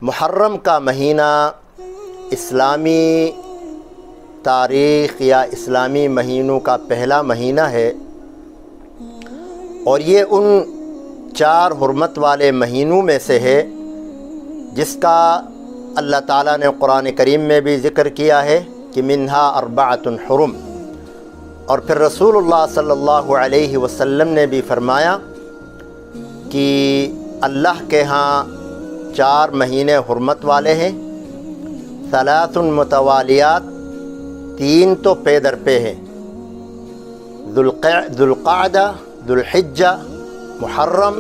محرم کا مہینہ اسلامی تاریخ یا اسلامی مہینوں کا پہلا مہینہ ہے، اور یہ ان 4 حرمت والے مہینوں میں سے ہے جس کا اللہ تعالیٰ نے قرآن کریم میں بھی ذکر کیا ہے کہ منہا اربعۃ حرم، اور پھر رسول اللہ صلی اللہ علیہ وسلم نے بھی فرمایا کہ اللہ کے ہاں 4 مہینے حرمت والے ہیں، 3 متوالیات، 3 تو پے در پے ہیں، ذوالقعدہ، ذوالحجہ، محرم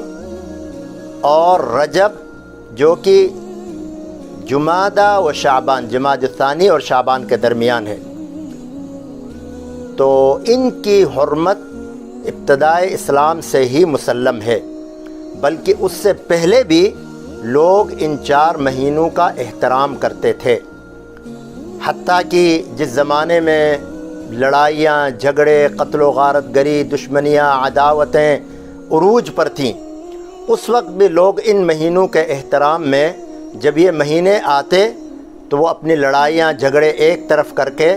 اور رجب، جو کہ جمادہ و شعبان، جمادی الثانی اور شعبان کے درمیان ہے۔ تو ان کی حرمت ابتدائے اسلام سے ہی مسلم ہے، بلکہ اس سے پہلے بھی لوگ ان 4 مہینوں کا احترام کرتے تھے، حتیٰ کہ جس زمانے میں لڑائیاں، جھگڑے، قتل و غارت گری، دشمنیاں، عداوتیں عروج پر تھیں، اس وقت بھی لوگ ان مہینوں کے احترام میں جب یہ مہینے آتے تو وہ اپنی لڑائیاں، جھگڑے ایک طرف کر کے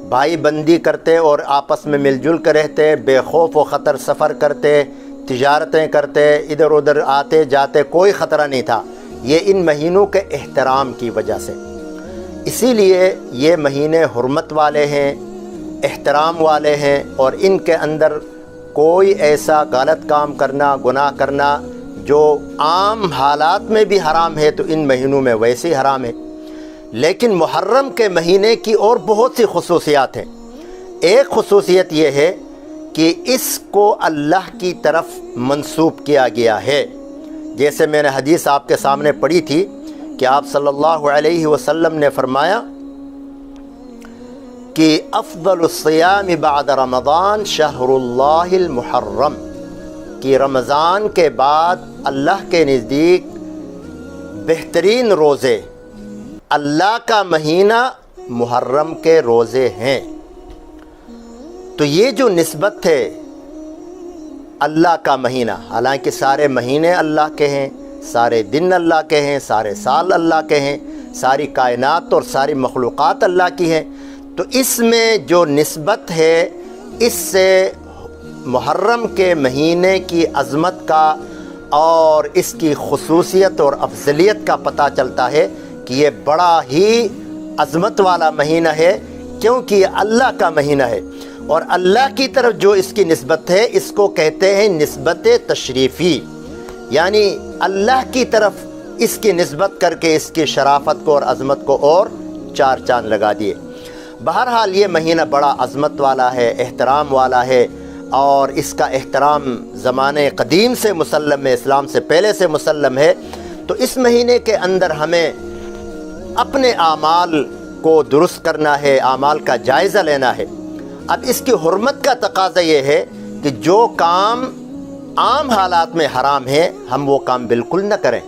بھائی بندی کرتے اور آپس میں مل جل کر رہتے، بے خوف و خطر سفر کرتے، تجارتیں کرتے، ادھر ادھر آتے جاتے، کوئی خطرہ نہیں تھا، یہ ان مہینوں کے احترام کی وجہ سے۔ اسی لیے یہ مہینے حرمت والے ہیں، احترام والے ہیں، اور ان کے اندر کوئی ایسا غلط کام کرنا، گناہ کرنا جو عام حالات میں بھی حرام ہے تو ان مہینوں میں ویسے ہی حرام ہے۔ لیکن محرم کے مہینے کی اور بہت سی خصوصیات ہیں۔ ایک خصوصیت یہ ہے کہ اس کو اللہ کی طرف منسوب کیا گیا ہے، جیسے میں نے حدیث آپ کے سامنے پڑھی تھی کہ آپ صلی اللہ علیہ وسلم نے فرمایا کہ افضل الصیام بعد رمضان شہر اللہ المحرم، کہ رمضان کے بعد اللہ کے نزدیک بہترین روزے اللہ کا مہینہ محرم کے روزے ہیں۔ تو یہ جو نسبت ہے اللہ کا مہینہ، حالانکہ سارے مہینے اللہ کے ہیں، سارے دن اللہ کے ہیں، سارے سال اللہ کے ہیں، ساری کائنات اور ساری مخلوقات اللہ کی ہیں، تو اس میں جو نسبت ہے اس سے محرم کے مہینے کی عظمت کا اور اس کی خصوصیت اور افضلیت کا پتہ چلتا ہے کہ یہ بڑا ہی عظمت والا مہینہ ہے، کیونکہ یہ اللہ کا مہینہ ہے، اور اللہ کی طرف جو اس کی نسبت ہے اس کو کہتے ہیں نسبت تشریفی، یعنی اللہ کی طرف اس کی نسبت کر کے اس کی شرافت کو اور عظمت کو اور 4 چاند لگا دیے۔ بہرحال یہ مہینہ بڑا عظمت والا ہے، احترام والا ہے، اور اس کا احترام زمانے قدیم سے مسلم ہے، اسلام سے پہلے سے مسلم ہے۔ تو اس مہینے کے اندر ہمیں اپنے اعمال کو درست کرنا ہے، اعمال کا جائزہ لینا ہے۔ اب اس کی حرمت کا تقاضا یہ ہے کہ جو کام عام حالات میں حرام ہیں ہم وہ کام بالکل نہ کریں،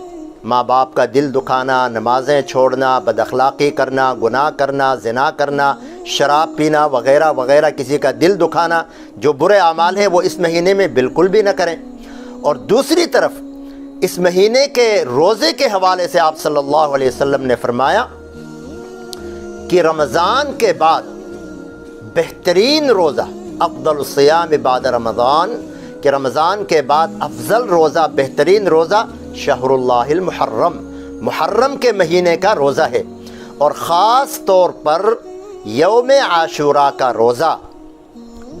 ماں باپ کا دل دکھانا، نمازیں چھوڑنا، بد اخلاقی کرنا، گناہ کرنا، زنا کرنا، شراب پینا وغیرہ وغیرہ، کسی کا دل دکھانا، جو برے اعمال ہیں وہ اس مہینے میں بالکل بھی نہ کریں۔ اور دوسری طرف اس مہینے کے روزے کے حوالے سے آپ صلی اللہ علیہ وسلم نے فرمایا کہ رمضان کے بعد بہترین روزہ، افضل الصیام بعد رمضان، کہ رمضان کے بعد افضل روزہ، بہترین روزہ شہر اللہ المحرم، محرم کے مہینے کا روزہ ہے، اور خاص طور پر یوم عاشوراء کا روزہ،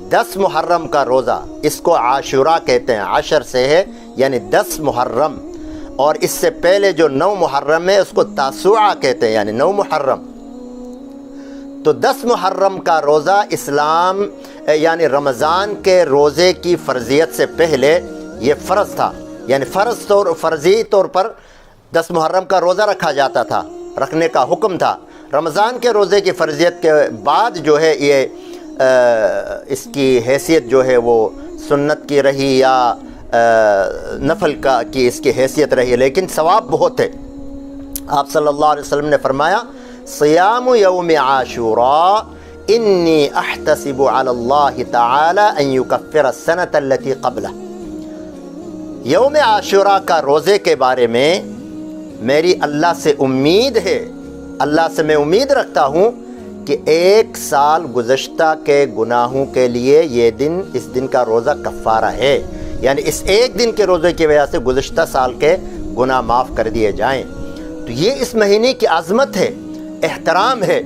10 محرم کا روزہ، اس کو عاشوراء کہتے ہیں، عشر سے ہے یعنی 10 محرم، اور اس سے پہلے جو 9 محرم ہے اس کو تاسوعہ کہتے ہیں یعنی 9 محرم۔ تو 10 محرم کا روزہ اسلام یعنی رمضان کے روزے کی فرضیت سے پہلے یہ فرض تھا، یعنی فرضی طور پر 10 محرم کا روزہ رکھا جاتا تھا، رکھنے کا حکم تھا۔ رمضان کے روزے کی فرضیت کے بعد جو ہے یہ اس کی حیثیت جو ہے وہ سنت کی رہی یا نفل کی اس کی حیثیت رہی، لیکن ثواب بہت ہے۔ آپ صلی اللہ علیہ وسلم نے فرمایا صیام یوم عاشوراء انی احتسب علی اللہ تعالی ان یکفر السنة التي قبلہ۔ یوم عاشوراء کا روزے کے بارے میں میری اللہ سے امید ہے، اللہ سے میں امید رکھتا ہوں کہ 1 سال گزشتہ کے گناہوں کے لیے یہ دن، اس دن کا روزہ کفارہ ہے، یعنی اس ایک دن کے روزے کی وجہ سے گزشتہ سال کے گناہ معاف کر دیے جائیں۔ تو یہ اس مہینے کی عظمت ہے، احترام ہے۔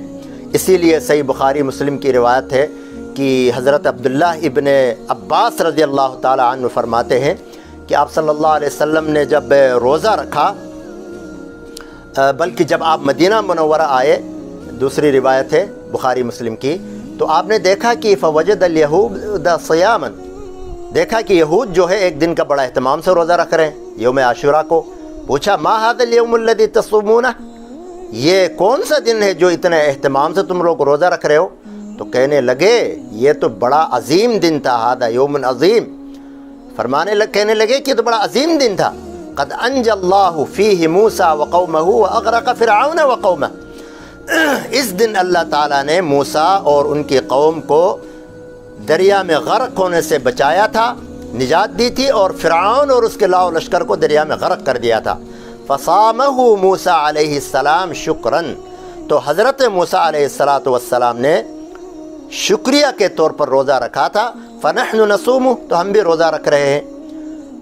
اسی لیے صحیح بخاری مسلم کی روایت ہے کہ حضرت عبداللہ ابن عباس رضی اللہ تعالی عنہ فرماتے ہیں کہ آپ صلی اللہ علیہ وسلم نے جب روزہ رکھا، بلکہ جب آپ مدینہ منورہ آئے، دوسری روایت ہے بخاری مسلم کی، تو آپ نے دیکھا کہ فوجد الیہود صیاما، دیکھا کہ یہود جو ہے ایک دن کا بڑا اہتمام سے روزہ رکھ رہے ہیں، یوم عاشوراء کو۔ پوچھا ما ھذا الیوم الذی تصومونہ، یہ کون سا دن ہے جو اتنے اہتمام سے تم لوگ روزہ رکھ رہے ہو؟ تو کہنے لگے یہ تو بڑا عظیم دن تھا، ھذا یوم عظیم، کہنے لگے کہ یہ تو بڑا عظیم دن تھا، قد انجى اللہ فیہ موسیٰ وقومہ واغرق فرعون وقومہ، اس دن اللہ تعالیٰ نے موسیٰ اور ان کی قوم کو دریا میں غرق ہونے سے بچایا تھا، نجات دی تھی، اور فرعون اور اس کے لاؤ لشکر کو دریا میں غرق کر دیا تھا۔ فصامہ موسیٰ علیہ السلام شکراً، تو حضرت موسیٰ علیہ السلام نے شکریہ کے طور پر روزہ رکھا تھا۔ فنحن نصوم، تو ہم بھی روزہ رکھ رہے ہیں۔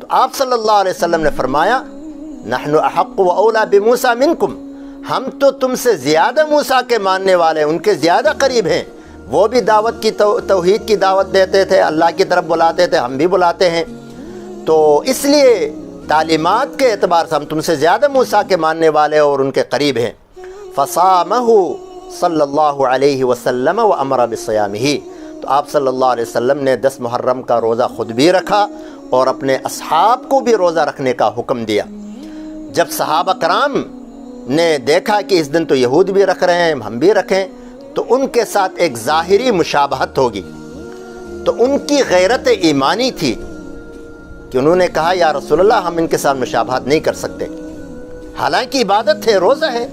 تو آپ صلی اللہ علیہ وسلم نے فرمایا نحن احق و اولا بموسیٰ منکم، ہم تو تم سے زیادہ موسیٰ کے ماننے والے، ان کے زیادہ قریب ہیں، وہ بھی دعوت کی توحید کی دعوت دیتے تھے، اللہ کی طرف بلاتے تھے، ہم بھی بلاتے ہیں، تو اس لیے تعلیمات کے اعتبار سے ہم تم سے زیادہ موسیٰ کے ماننے والے اور ان کے قریب ہیں۔ فصامہ صلی اللہ علیہ وسلم وامر بصیامہ، تو آپ صلی اللہ علیہ وسلم نے 10 محرم کا روزہ خود بھی رکھا اور اپنے اصحاب کو بھی روزہ رکھنے کا حکم دیا۔ جب صحابہ کرام نے دیکھا کہ اس دن تو یہود بھی رکھ رہے ہیں، ہم بھی رکھیں، تو ان کے ساتھ ایک ظاہری مشابہت ہوگی، تو ان کی غیرت ایمانی تھی کہ انہوں نے کہا یا رسول اللہ ہم ان کے ساتھ مشابہت نہیں کر سکتے، حالانکہ عبادت ہے، روزہ ہے،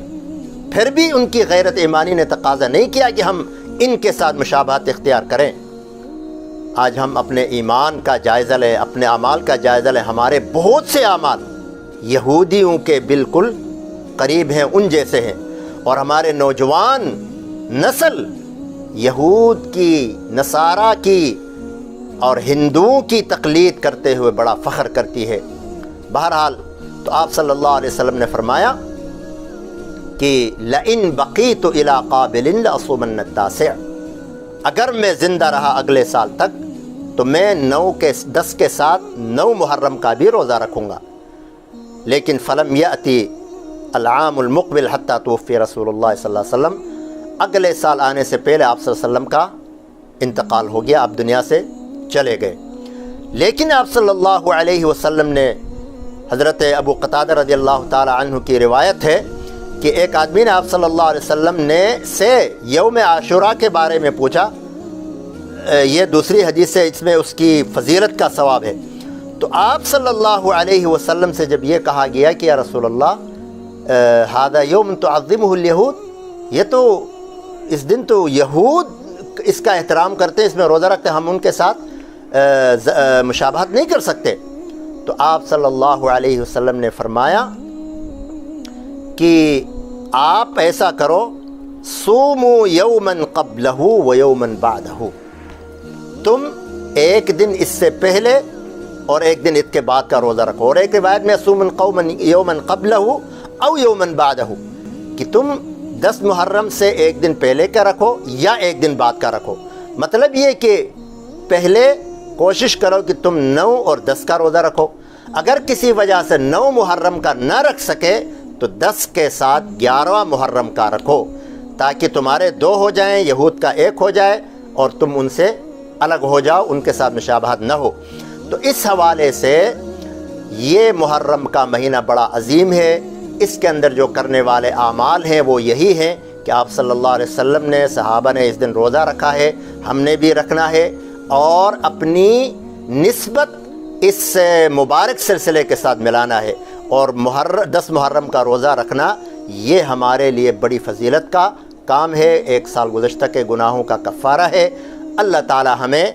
پھر بھی ان کی غیرت ایمانی نے تقاضا نہیں کیا کہ ہم ان کے ساتھ مشابہت اختیار کریں۔ آج ہم اپنے ایمان کا جائزہ لیں، اپنے اعمال کا جائزہ لیں، ہمارے بہت سے اعمال یہودیوں کے بالکل قریب ہیں، ان جیسے ہیں، اور ہمارے نوجوان نسل یہود کی، نصارہ کی اور ہندوؤں کی تقلید کرتے ہوئے بڑا فخر کرتی ہے۔ بہرحال تو آپ صلی اللہ علیہ وسلم نے فرمایا کہ لئن بقیت الی قابل لاصومن التاسع، اگر میں زندہ رہا اگلے سال تک تو میں 10 کے ساتھ 9 محرم کا بھی روزہ رکھوں گا، لیکن فلم یأتی العام المقبل حتی توفی رسول اللہ صلی اللہ علیہ وسلم، اگلے سال آنے سے پہلے آپ صلی اللہ علیہ وسلم کا انتقال ہو گیا، آپ دنیا سے چلے گئے۔ لیکن آپ صلی اللہ علیہ وسلم نے، حضرت ابو قتادہ رضی اللہ تعالی عنہ کی روایت ہے کہ ایک آدمی نے آپ صلی اللہ علیہ وسلم سے یوم عاشوراء کے بارے میں پوچھا، یہ دوسری حدیث ہے، اس میں اس کی فضیلت کا ثواب ہے۔ تو آپ صلی اللہ علیہ وسلم سے جب یہ کہا گیا کہ یا رسول اللہ ھذا یوم تعظمہ الیہود، یہ تو اس دن تو یہود اس کا احترام کرتے ہیں، اس میں روزہ رکھتے ہیں، ہم ان کے ساتھ مشابہت نہیں کر سکتے۔ تو آپ صلی اللہ علیہ وسلم نے فرمایا کہ آپ ایسا کرو، صوموا یوما قبلہ و یوما بعدہ، تم ایک دن اس سے پہلے اور ایک دن اس کے بعد کا روزہ رکھو، اور ایک روایت میں صوم قوما یوما قبلہ او یوما بعدہ، کہ تم 10 محرم سے ایک دن پہلے کا رکھو یا ایک دن بعد کا رکھو۔ مطلب یہ کہ پہلے کوشش کرو کہ تم 9 اور 10 کا روزہ رکھو، اگر کسی وجہ سے 9 محرم کا نہ رکھ سکے تو 10 کے ساتھ 11واں محرم کا رکھو، تاکہ تمہارے 2 ہو جائیں، یہود کا 1 ہو جائے اور تم ان سے الگ ہو جاؤ، ان کے ساتھ مشابہت نہ ہو۔ تو اس حوالے سے یہ محرم کا مہینہ بڑا عظیم ہے، اس کے اندر جو کرنے والے اعمال ہیں وہ یہی ہیں کہ آپ صلی اللہ علیہ وسلم نے، صحابہ نے اس دن روزہ رکھا ہے، ہم نے بھی رکھنا ہے، اور اپنی نسبت اس مبارک سلسلے کے ساتھ ملانا ہے، اور 10 محرم کا روزہ رکھنا یہ ہمارے لیے بڑی فضیلت کا کام ہے، 1 سال گزشتہ کے گناہوں کا کفارہ ہے۔ اللہ تعالی ہمیں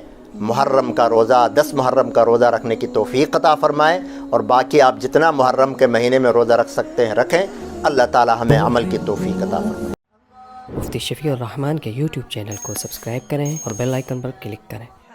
محرم کا روزہ 10 محرم کا روزہ رکھنے کی توفیق عطا فرمائے، اور باقی آپ جتنا محرم کے مہینے میں روزہ رکھ سکتے ہیں رکھیں، اللہ تعالی ہمیں عمل کی توفیق عطا فرمائے۔ مفتی شفیع الرحمان کے یوٹیوب چینل کو سبسکرائب کریں اور بیل آئیکن پر کلک کریں۔